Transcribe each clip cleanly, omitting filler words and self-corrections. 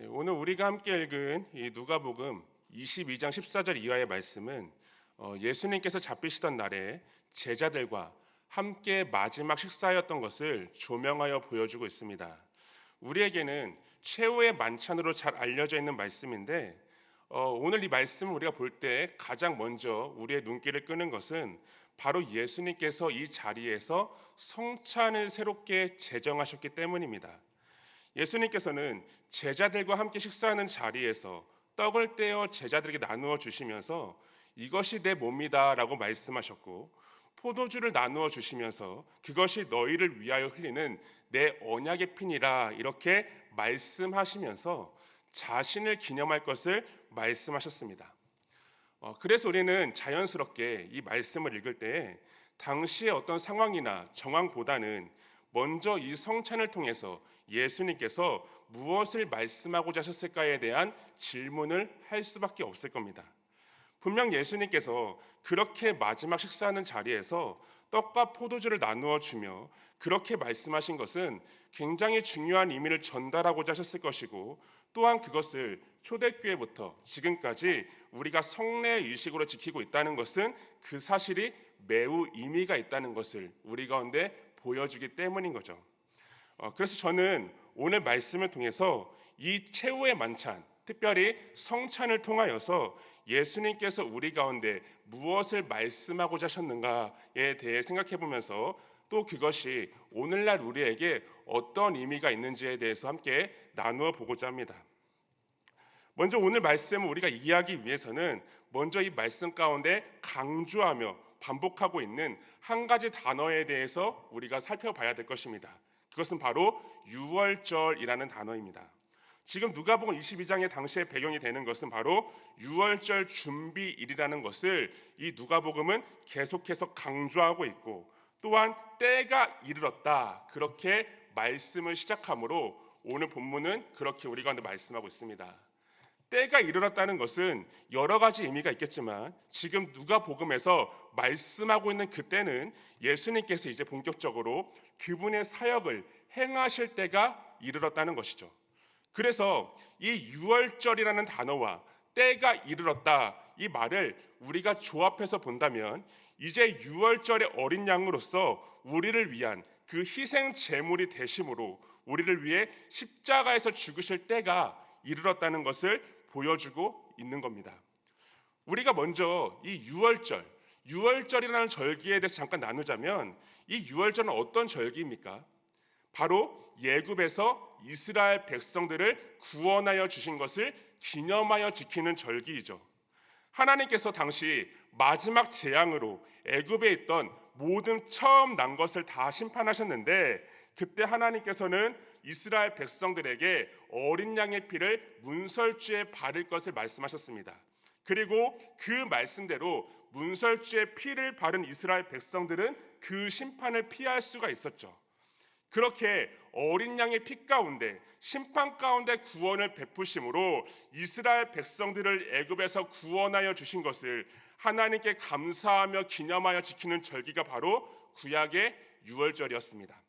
오늘 우리가 함께 읽은 이 누가복음 22장 14절 이하의 말씀은 예수님께서 잡히시던 날에 제자들과 함께 마지막 식사였던 것을 조명하여 보여주고 있습니다. 우리에게는 최후의 만찬으로 잘 알려져 있는 말씀인데 오늘 이 말씀을 우리가 볼 때 가장 먼저 우리의 눈길을 끄는 것은 바로 예수님께서 이 자리에서 성찬을 새롭게 제정하셨기 때문입니다. 예수님께서는 제자들과 함께 식사하는 자리에서 떡을 떼어 제자들에게 나누어 주시면서 이것이 내 몸이다 라고 말씀하셨고, 포도주를 나누어 주시면서 그것이 너희를 위하여 흘리는 내 언약의 피니라 이렇게 말씀하시면서 자신을 기념할 것을 말씀하셨습니다. 그래서 우리는 자연스럽게 이 말씀을 읽을 때 당시의 어떤 상황이나 정황보다는 먼저 이 성찬을 통해서 예수님께서 무엇을 말씀하고자 하셨을까에 대한 질문을 할 수밖에 없을 겁니다. 분명 예수님께서 그렇게 마지막 식사하는 자리에서 떡과 포도주를 나누어 주며 그렇게 말씀하신 것은 굉장히 중요한 의미를 전달하고자 하셨을 것이고, 또한 그것을 초대교회부터 지금까지 우리가 성례 의식으로 지키고 있다는 것은 그 사실이 매우 의미가 있다는 것을 우리 가운데 보여주기 때문인 거죠. 그래서 저는 오늘 말씀을 통해서 이 최후의 만찬, 특별히 성찬을 통하여서 예수님께서 우리 가운데 무엇을 말씀하고자 하셨는가에 대해 생각해 보면서 또 그것이 오늘날 우리에게 어떤 의미가 있는지에 대해서 함께 나누어 보고자 합니다. 먼저 오늘 말씀을 우리가 이해하기 위해서는 먼저 이 말씀 가운데 강조하며 반복하고 있는 한 가지 단어에 대해서 우리가 살펴봐야 될 것입니다. 그것은 바로 유월절이라는 단어입니다. 지금 누가복음 22장의 당시의 배경이 되는 것은 바로 유월절 준비일이라는 것을 이 누가복음은 계속해서 강조하고 있고, 또한 때가 이르렀다 그렇게 말씀을 시작하므로 오늘 본문은 그렇게 우리 가운데 말씀하고 있습니다. 때가 이르렀다는 것은 여러 가지 의미가 있겠지만 지금 누가복음에서 말씀하고 있는 그때는 예수님께서 이제 본격적으로 그분의 사역을 행하실 때가 이르렀다는 것이죠. 그래서 이 유월절이라는 단어와 때가 이르렀다 이 말을 우리가 조합해서 본다면 이제 유월절의 어린 양으로서 우리를 위한 그 희생 제물이 되심으로 우리를 위해 십자가에서 죽으실 때가 이르렀다는 것을 보여주고 있는 겁니다. 우리가 먼저 이 유월절이라는 절기에 대해서 잠깐 나누자면 이 유월절은 어떤 절기입니까? 바로 애굽에서 이스라엘 백성들을 구원하여 주신 것을 기념하여 지키는 절기이죠. 하나님께서 당시 마지막 재앙으로 애굽에 있던 모든 처음 난 것을 다 심판하셨는데, 그때 하나님께서는 이스라엘 백성들에게 어린 양의 피를 문설주에 바를 것을 말씀하셨습니다. 그리고 그 말씀대로 문설주에 피를 바른 이스라엘 백성들은 그 심판을 피할 수가 있었죠. 그렇게 어린 양의 피 가운데 심판 가운데 구원을 베푸심으로 이스라엘 백성들을 애굽에서 구원하여 주신 것을 하나님께 감사하며 기념하여 지키는 절기가 바로 구약의 유월절이었습니다.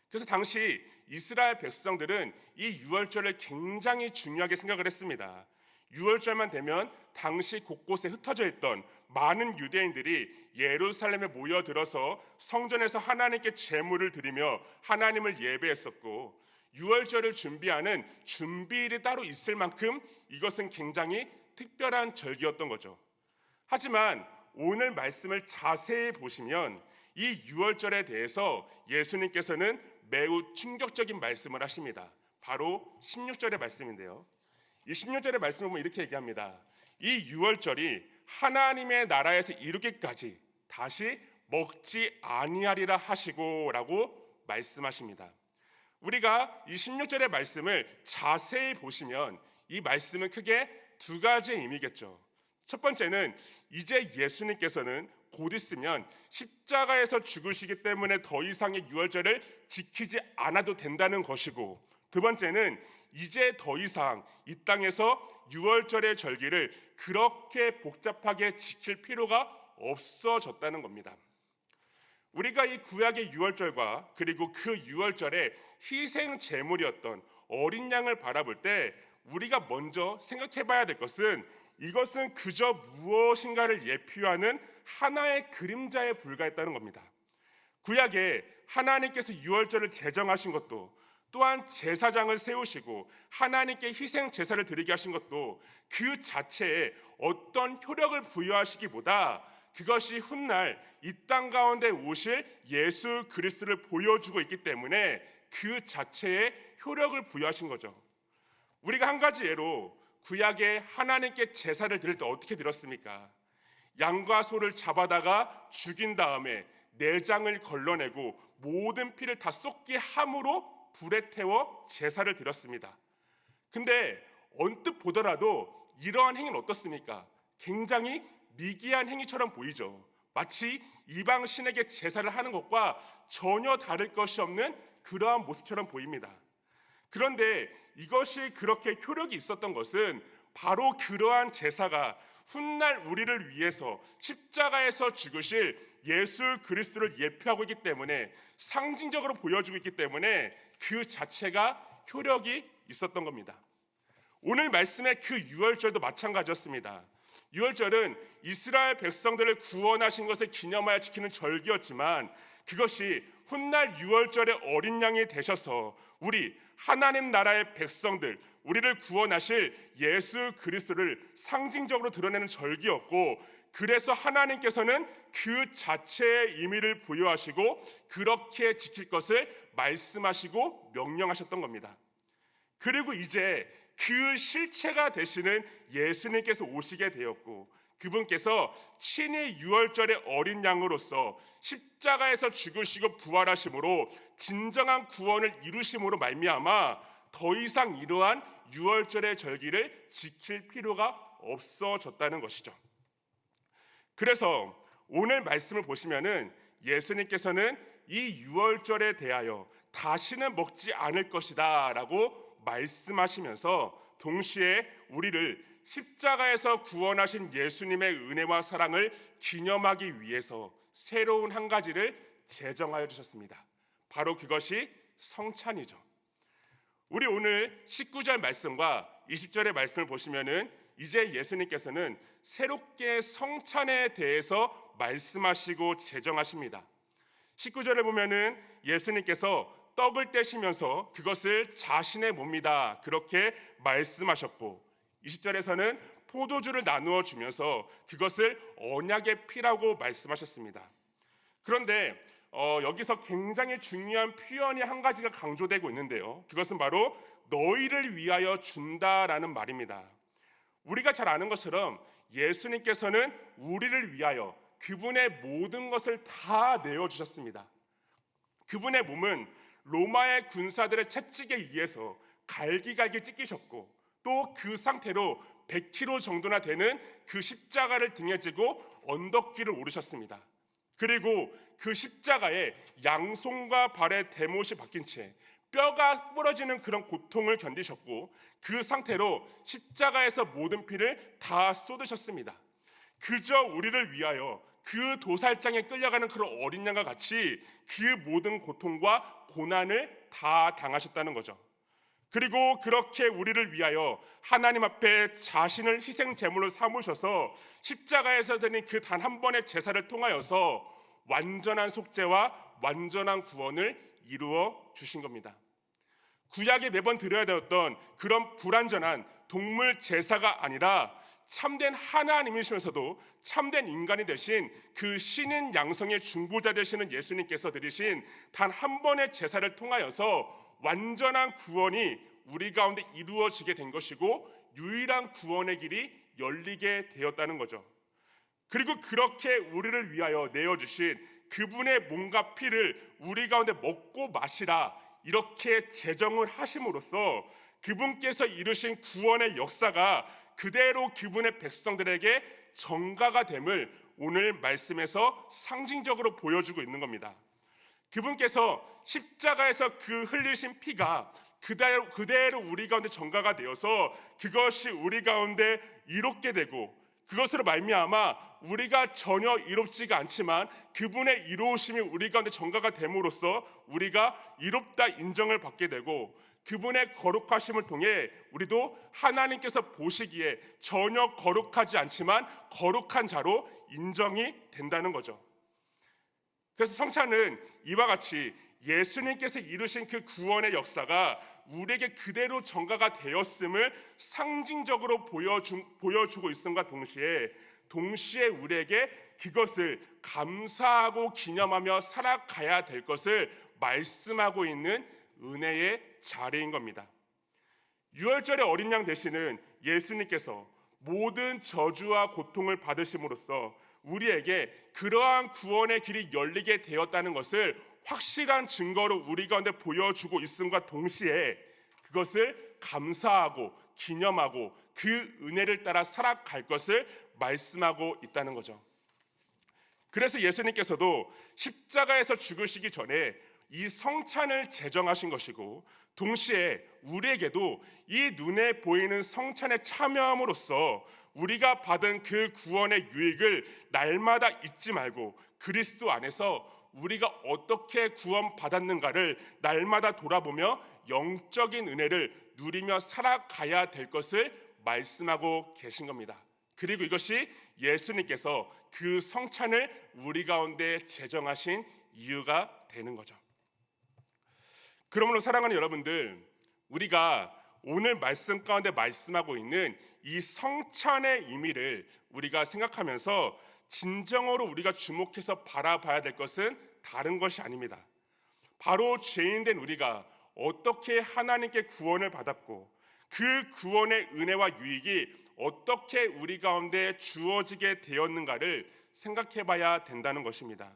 그래서 당시 이스라엘 백성들은 이 유월절을 굉장히 중요하게 생각을 했습니다. 유월절만 되면 당시 곳곳에 흩어져 있던 많은 유대인들이 예루살렘에 모여들어서 성전에서 하나님께 제물을 드리며 하나님을 예배했었고, 유월절을 준비하는 준비일이 따로 있을 만큼 이것은 굉장히 특별한 절기였던 거죠. 하지만 오늘 말씀을 자세히 보시면 이 유월절에 대해서 예수님께서는 매우 충격적인 말씀을 하십니다. 바로 16절의 말씀인데요, 이 16절의 말씀을 보면 이렇게 얘기합니다. 이 유월절이 하나님의 나라에서 이르기까지 다시 먹지 아니하리라 하시고 라고 말씀하십니다. 우리가 이 16절의 말씀을 자세히 보시면 이 말씀은 크게 두 가지의 의미겠죠. 첫 번째는 이제 예수님께서는 곧 있으면 십자가에서 죽으시기 때문에 더 이상의 유월절을 지키지 않아도 된다는 것이고, 두 번째는 이제 더 이상 이 땅에서 유월절의 절기를 그렇게 복잡하게 지킬 필요가 없어졌다는 겁니다. 우리가 이 구약의 유월절과 그리고 그 유월절의 희생 제물이었던 어린 양을 바라볼 때 우리가 먼저 생각해 봐야 될 것은 이것은 그저 무엇인가를 예표하는 하나의 그림자에 불과했다는 겁니다. 구약에 하나님께서 유월절을 제정하신 것도, 또한 제사장을 세우시고 하나님께 희생 제사를 드리게 하신 것도 그 자체에 어떤 효력을 부여하시기보다 그것이 훗날 이 땅 가운데 오실 예수 그리스도를 보여주고 있기 때문에 그 자체에 효력을 부여하신 거죠. 우리가 한 가지 예로 구약에 하나님께 제사를 드릴 때 어떻게 드렸습니까? 양과 소를 잡아다가 죽인 다음에 내장을 걸러내고 모든 피를 다 쏟게 함으로 불에 태워 제사를 드렸습니다. 근데 언뜻 보더라도 이러한 행위는 어떻습니까? 굉장히 미개한 행위처럼 보이죠. 마치 이방 신에게 제사를 하는 것과 전혀 다를 것이 없는 그러한 모습처럼 보입니다. 그런데 이것이 그렇게 효력이 있었던 것은 바로 그러한 제사가 훗날 우리를 위해서 십자가에서 죽으실 예수 그리스도를 예표하고 있기 때문에, 상징적으로 보여주고 있기 때문에 그 자체가 효력이 있었던 겁니다. 오늘 말씀의 그 유월절도 마찬가지였습니다. 유월절은 이스라엘 백성들을 구원하신 것을 기념하여 지키는 절기였지만 그것이 훗날 유월절의 어린 양이 되셔서 우리 하나님 나라의 백성들, 우리를 구원하실 예수 그리스도를 상징적으로 드러내는 절기였고, 그래서 하나님께서는 그 자체의 의미를 부여하시고 그렇게 지킬 것을 말씀하시고 명령하셨던 겁니다. 그리고 이제 그 실체가 되시는 예수님께서 오시게 되었고, 그분께서 친히 유월절의 어린 양으로서 십자가에서 죽으시고 부활하심으로 진정한 구원을 이루심으로 말미암아 더 이상 이러한 유월절의 절기를 지킬 필요가 없어졌다는 것이죠. 그래서 오늘 말씀을 보시면은 예수님께서는 이 유월절에 대하여 다시는 먹지 않을 것이다 라고 말씀하시면서 동시에 우리를 십자가에서 구원하신 예수님의 은혜와 사랑을 기념하기 위해서 새로운 한 가지를 제정하여 주셨습니다. 바로 그것이 성찬이죠. 우리 오늘 19절 말씀과 20절의 말씀을 보시면은 이제 예수님께서는 새롭게 성찬에 대해서 말씀하시고 제정하십니다. 19절에 보면은 예수님께서 떡을 떼시면서 그것을 자신의 몸이다 그렇게 말씀하셨고, 20절에서는 포도주를 나누어 주면서 그것을 언약의 피라고 말씀하셨습니다. 그런데 여기서 굉장히 중요한 표현이 한 가지가 강조되고 있는데요, 그것은 바로 너희를 위하여 준다라는 말입니다. 우리가 잘 아는 것처럼 예수님께서는 우리를 위하여 그분의 모든 것을 다 내어주셨습니다. 그분의 몸은 로마의 군사들의 채찍에 의해서 갈기갈기 찢기셨고, 또 그 상태로 100kg 정도나 되는 그 십자가를 등에 지고 언덕길을 오르셨습니다. 그리고 그 십자가에 양손과 발에 대못이 박힌 채 뼈가 부러지는 그런 고통을 견디셨고, 그 상태로 십자가에서 모든 피를 다 쏟으셨습니다. 그저 우리를 위하여 그 도살장에 끌려가는 그런 어린 양과 같이 그 모든 고통과 고난을 다 당하셨다는 거죠. 그리고 그렇게 우리를 위하여 하나님 앞에 자신을 희생 제물로 삼으셔서 십자가에서 드린 그 단 한 번의 제사를 통하여서 완전한 속죄와 완전한 구원을 이루어 주신 겁니다. 구약에 매번 드려야 되었던 그런 불완전한 동물 제사가 아니라 참된 하나님이시면서도 참된 인간이 되신 그 신인 양성의 중보자 되시는 예수님께서 드리신 단 한 번의 제사를 통하여서 완전한 구원이 우리 가운데 이루어지게 된 것이고, 유일한 구원의 길이 열리게 되었다는 거죠. 그리고 그렇게 우리를 위하여 내어주신 그분의 몸과 피를 우리 가운데 먹고 마시라 이렇게 제정을 하심으로써 그분께서 이루신 구원의 역사가 그대로 그분의 백성들에게 전가가 됨을 오늘 말씀에서 상징적으로 보여주고 있는 겁니다. 그분께서 십자가에서 그 흘리신 피가 그대로 우리 가운데 전가가 되어서 그것이 우리 가운데 이롭게 되고, 그것으로 말미암아 우리가 전혀 이롭지가 않지만 그분의 이로우심이 우리 가운데 전가가 됨으로써 우리가 이롭다 인정을 받게 되고, 그분의 거룩하심을 통해 우리도 하나님께서 보시기에 전혀 거룩하지 않지만 거룩한 자로 인정이 된다는 거죠. 그래서 성찬은 이와 같이 예수님께서 이루신 그 구원의 역사가 우리에게 그대로 전가가 되었음을 상징적으로 보여주고 있음과 동시에 우리에게 그것을 감사하고 기념하며 살아가야 될 것을 말씀하고 있는 은혜의 자리인 겁니다. 유월절의 어린 양 되시는 예수님께서 모든 저주와 고통을 받으심으로써 우리에게 그러한 구원의 길이 열리게 되었다는 것을 확실한 증거로 우리 가운데 보여주고 있음과 동시에 그것을 감사하고 기념하고 그 은혜를 따라 살아갈 것을 말씀하고 있다는 거죠. 그래서 예수님께서도 십자가에서 죽으시기 전에 이 성찬을 제정하신 것이고, 동시에 우리에게도 이 눈에 보이는 성찬에 참여함으로써 우리가 받은 그 구원의 유익을 날마다 잊지 말고 그리스도 안에서 우리가 어떻게 구원받았는가를 날마다 돌아보며 영적인 은혜를 누리며 살아가야 될 것을 말씀하고 계신 겁니다. 그리고 이것이 예수님께서 그 성찬을 우리 가운데 제정하신 이유가 되는 거죠. 그러므로 사랑하는 여러분들, 우리가 오늘 말씀 가운데 말씀하고 있는 이 성찬의 의미를 우리가 생각하면서 진정으로 우리가 주목해서 바라봐야 될 것은 다른 것이 아닙니다. 바로 죄인된 우리가 어떻게 하나님께 구원을 받았고 그 구원의 은혜와 유익이 어떻게 우리 가운데 주어지게 되었는가를 생각해 봐야 된다는 것입니다.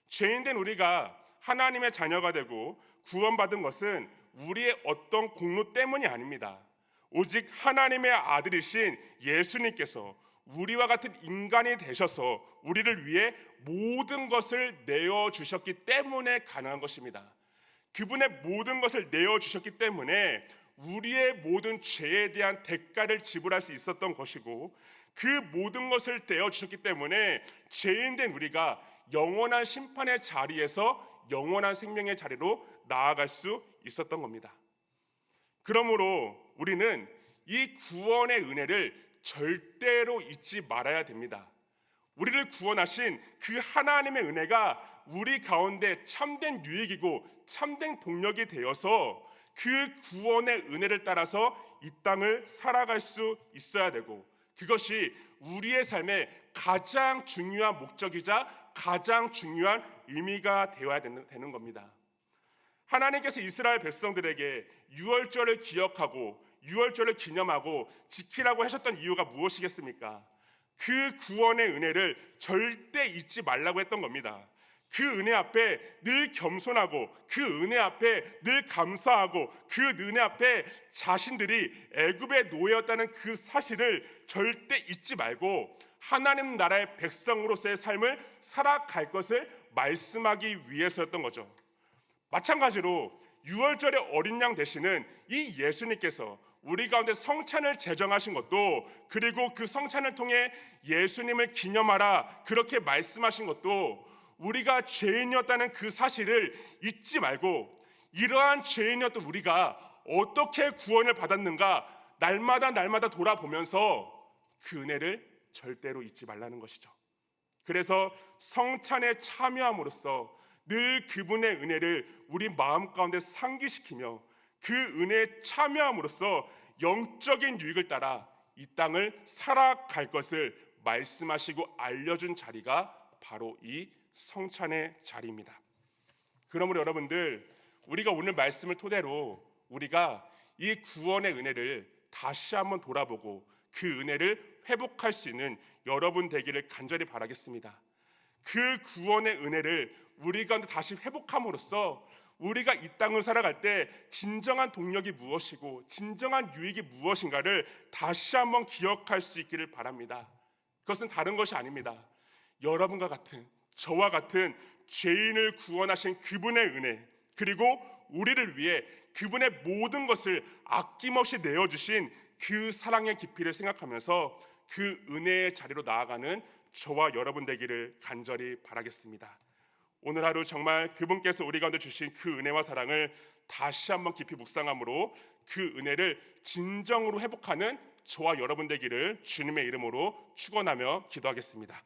죄인된 우리가 하나님의 자녀가 되고 구원받은 것은 우리의 어떤 공로 때문이 아닙니다. 오직 하나님의 아들이신 예수님께서 우리와 같은 인간이 되셔서 우리를 위해 모든 것을 내어주셨기 때문에 가능한 것입니다. 그분의 모든 것을 내어주셨기 때문에 우리의 모든 죄에 대한 대가를 지불할 수 있었던 것이고, 그 모든 것을 내어주셨기 때문에 죄인된 우리가 영원한 심판의 자리에서 영원한 생명의 자리로 나아갈 수 있었던 겁니다. 그러므로 우리는 이 구원의 은혜를 절대로 잊지 말아야 됩니다. 우리를 구원하신 그 하나님의 은혜가 우리 가운데 참된 유익이고 참된 동력이 되어서 그 구원의 은혜를 따라서 이 땅을 살아갈 수 있어야 되고, 그것이 우리의 삶의 가장 중요한 목적이자 가장 중요한 의미가 되어야 되는 겁니다. 하나님께서 이스라엘 백성들에게 유월절을 기억하고 유월절을 기념하고 지키라고 하셨던 이유가 무엇이겠습니까? 그 구원의 은혜를 절대 잊지 말라고 했던 겁니다. 그 은혜 앞에 늘 겸손하고 그 은혜 앞에 늘 감사하고 그 은혜 앞에 자신들이 애굽의 노예였다는 그 사실을 절대 잊지 말고 하나님 나라의 백성으로서의 삶을 살아갈 것을 말씀하기 위해서였던 거죠. 마찬가지로 유월절의 어린 양 되시는 이 예수님께서 우리 가운데 성찬을 제정하신 것도, 그리고 그 성찬을 통해 예수님을 기념하라 그렇게 말씀하신 것도 우리가 죄인이었다는 그 사실을 잊지 말고, 이러한 죄인이었던 우리가 어떻게 구원을 받았는가 날마다 돌아보면서 그 은혜를 절대로 잊지 말라는 것이죠. 그래서 성찬에 참여함으로써 늘 그분의 은혜를 우리 마음 가운데 상기시키며 그 은혜에 참여함으로써 영적인 유익을 따라 이 땅을 살아갈 것을 말씀하시고 알려준 자리가 바로 이 성찬의 자리입니다. 그러므로 여러분들, 우리가 오늘 말씀을 토대로 우리가 이 구원의 은혜를 다시 한번 돌아보고 그 은혜를 회복할 수 있는 여러분 되기를 간절히 바라겠습니다. 그 구원의 은혜를 우리 가운데 다시 회복함으로써 우리가 이 땅을 살아갈 때 진정한 동력이 무엇이고 진정한 유익이 무엇인가를 다시 한번 기억할 수 있기를 바랍니다. 그것은 다른 것이 아닙니다. 여러분과 같은, 저와 같은 죄인을 구원하신 그분의 은혜, 그리고 우리를 위해 그분의 모든 것을 아낌없이 내어주신 그 사랑의 깊이를 생각하면서 그 은혜의 자리로 나아가는 저와 여러분 되기를 간절히 바라겠습니다. 오늘 하루 정말 그분께서 우리 가운데 주신 그 은혜와 사랑을 다시 한번 깊이 묵상함으로 그 은혜를 진정으로 회복하는 저와 여러분 되기를 주님의 이름으로 축원하며 기도하겠습니다.